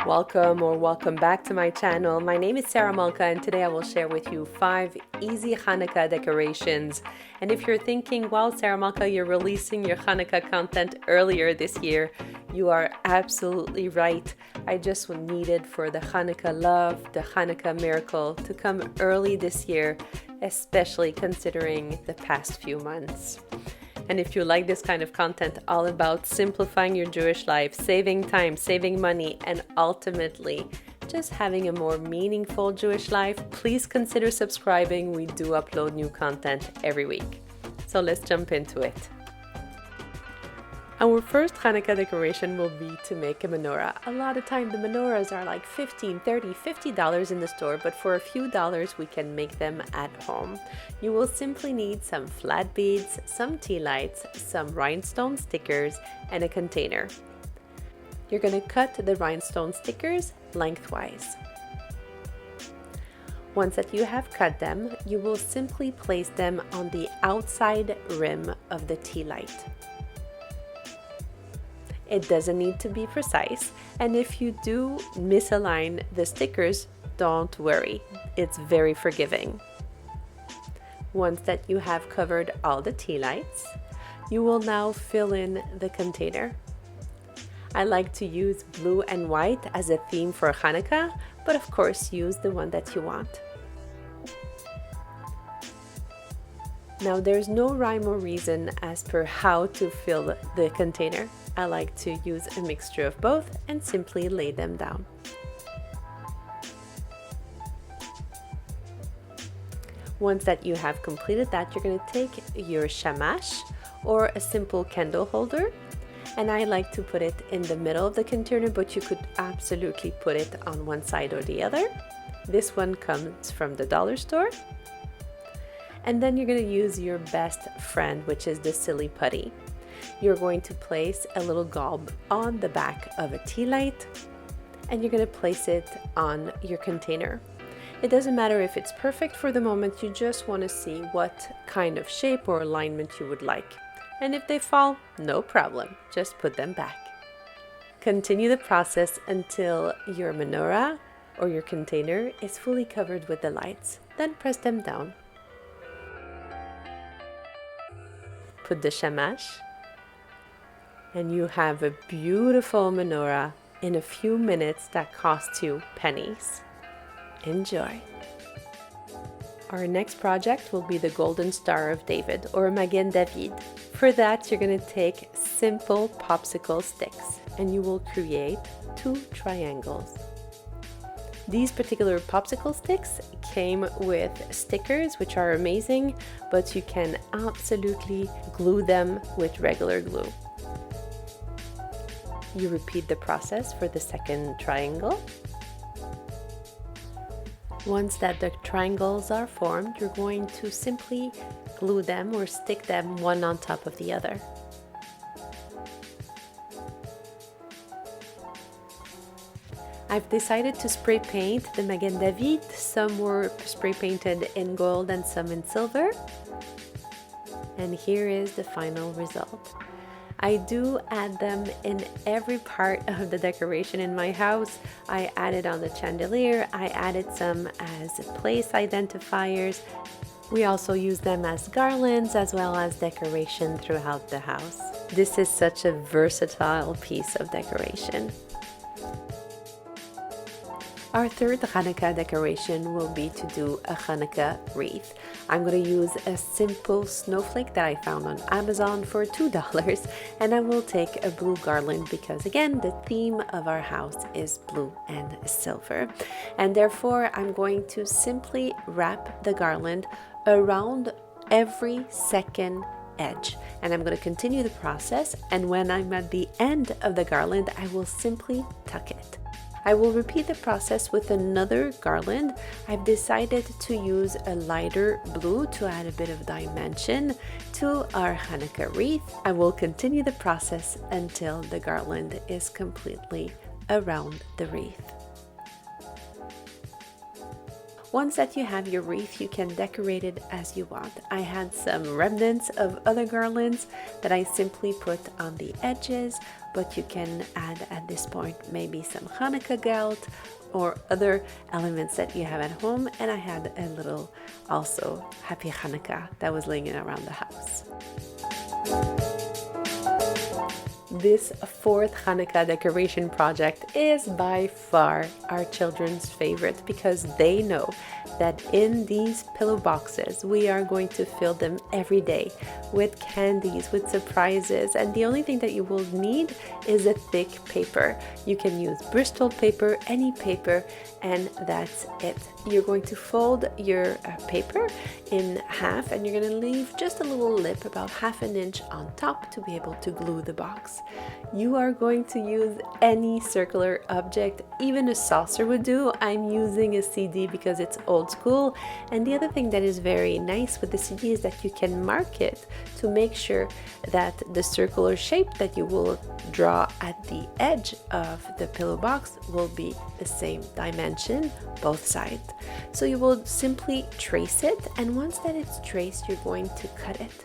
Welcome back to my channel. My name is Sarah Malka and today I will share with you 5 easy Hanukkah decorations. And if you're thinking, wow, Sarah Malka, you're releasing your Hanukkah content earlier this year, you are absolutely right. I just needed for the Hanukkah love, the Hanukkah miracle to come early this year, especially considering the past few months. And if you like this kind of content all about simplifying your Jewish life, saving time, saving money, and ultimately just having a more meaningful Jewish life, please consider subscribing. We do upload new content every week. So let's jump into it. Our first Hanukkah decoration will be to make a menorah. A lot of time the menorahs are like $15, $30, $50 in the store, but for a few dollars we can make them at home. You will simply need some flat beads, some tea lights, some rhinestone stickers, and a container. You're going to cut the rhinestone stickers lengthwise. Once that you have cut them, you will simply place them on the outside rim of the tea light. It doesn't need to be precise, and if you do misalign the stickers, don't worry, it's very forgiving. Once that you have covered all the tea lights, you will now fill in the container. I like to use blue and white as a theme for Hanukkah, but of course use the one that you want. Now there's no rhyme or reason as per how to fill the container. I like to use a mixture of both and simply lay them down. Once that you have completed that, you're going to take your sameach or a simple candle holder, and I like to put it in the middle of the container, but you could absolutely put it on one side or the other. This one comes from the dollar store. And then you're going to use your best friend, which is the silly putty. You're going to place a little gob on the back of a tea light, and you're going to place it on your container. It doesn't matter if it's perfect for the moment, you just want to see what kind of shape or alignment you would like. And if they fall, no problem, just put them back. Continue the process until your menorah or your container is fully covered with the lights. Then press them down. Put the sameach, and you have a beautiful menorah in a few minutes that costs you pennies. Enjoy! Our next project will be the Golden Star of David, or Magen David. For that, you're going to take simple popsicle sticks, and you will create 2 triangles. These particular popsicle sticks came with stickers, which are amazing, but you can absolutely glue them with regular glue. You repeat the process for the second triangle. Once that the triangles are formed, you're going to simply glue them or stick them one on top of the other. I've decided to spray paint the Magen David. Some were spray painted in gold and some in silver. And here is the final result. I do add them in every part of the decoration in my house. I added on the chandelier, I added some as place identifiers. We also use them as garlands as well as decoration throughout the house. This is such a versatile piece of decoration. Our third Hanukkah decoration will be to do a Hanukkah wreath. I'm going to use a simple snowflake that I found on Amazon for $2, and I will take a blue garland because again the theme of our house is blue and silver, and therefore I'm going to simply wrap the garland around every second edge, and I'm going to continue the process, and when I'm at the end of the garland I will simply tuck it. I will repeat the process with another garland. I've decided to use a lighter blue to add a bit of dimension to our Hanukkah wreath. I will continue the process until the garland is completely around the wreath. Once that you have your wreath, you can decorate it as you want. I had some remnants of other garlands that I simply put on the edges, but you can add at this point maybe some Hanukkah gelt or other elements that you have at home. And I had a little also happy Hanukkah that was laying around the house. This fourth Hanukkah decoration project is by far our children's favorite because they know that in these pillow boxes we are going to fill them every day with candies, with surprises, and the only thing that you will need is a thick paper. You can use Bristol paper, any paper, and that's it. You're going to fold your paper in half and you're going to leave just a little lip about 1/2 inch on top to be able to glue the box. You are going to use any circular object, even a saucer would do. I'm using a CD because it's old school, and the other thing that is very nice with the CD is that you can mark it to make sure that the circular shape that you will draw at the edge of the pillow box will be the same dimension, both sides. So you will simply trace it, and once that it's traced, you're going to cut it.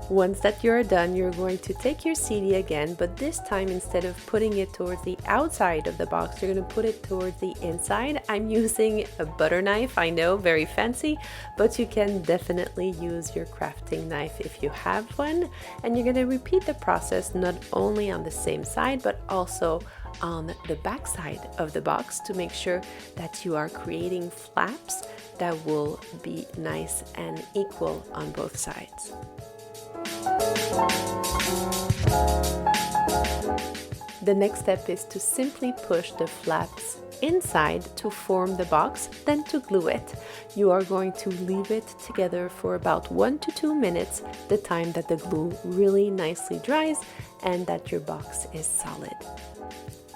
Once that you're done, you're going to take your CD again, but this time instead of putting it towards the outside of the box, you're going to put it towards the inside. I'm using a butter knife, I know, very fancy, but you can definitely use your crafting knife if you have one. And you're going to repeat the process not only on the same side, but also on the back side of the box to make sure that you are creating flaps that will be nice and equal on both sides. The next step is to simply push the flaps inside to form the box, then to glue it. You are going to leave it together for about 1 to 2 minutes, the time that the glue really nicely dries and that your box is solid.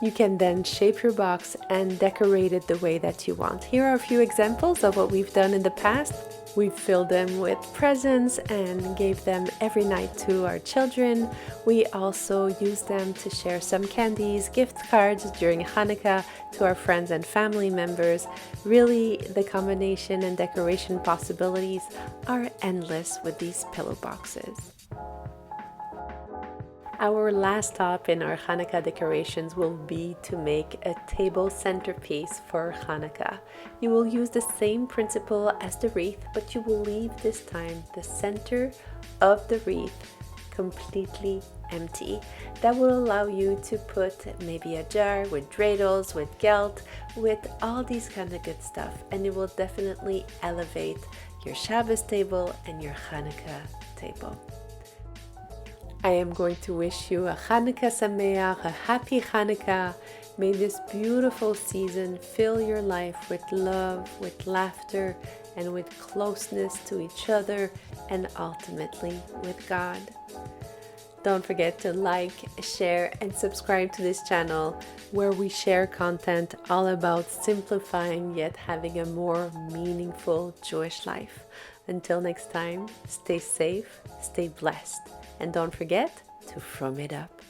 You can then shape your box and decorate it the way that you want. Here are a few examples of what we've done in the past. We've filled them with presents and gave them every night to our children. We also used them to share some candies, gift cards during Hanukkah to our friends and family members. Really, the combination and decoration possibilities are endless with these pillow boxes. Our last stop in our Hanukkah decorations will be to make a table centerpiece for Hanukkah. You will use the same principle as the wreath, but you will leave this time the center of the wreath completely empty. That will allow you to put maybe a jar with dreidels, with gelt, with all these kind of good stuff, and it will definitely elevate your Shabbos table and your Hanukkah table. I am going to wish you a Hanukkah sameach, a happy Hanukkah. May this beautiful season fill your life with love, with laughter, and with closeness to each other, and ultimately with God. Don't forget to like, share, and subscribe to this channel where we share content all about simplifying yet having a more meaningful Jewish life. Until next time, stay safe, stay blessed, and don't forget to FRUM it up.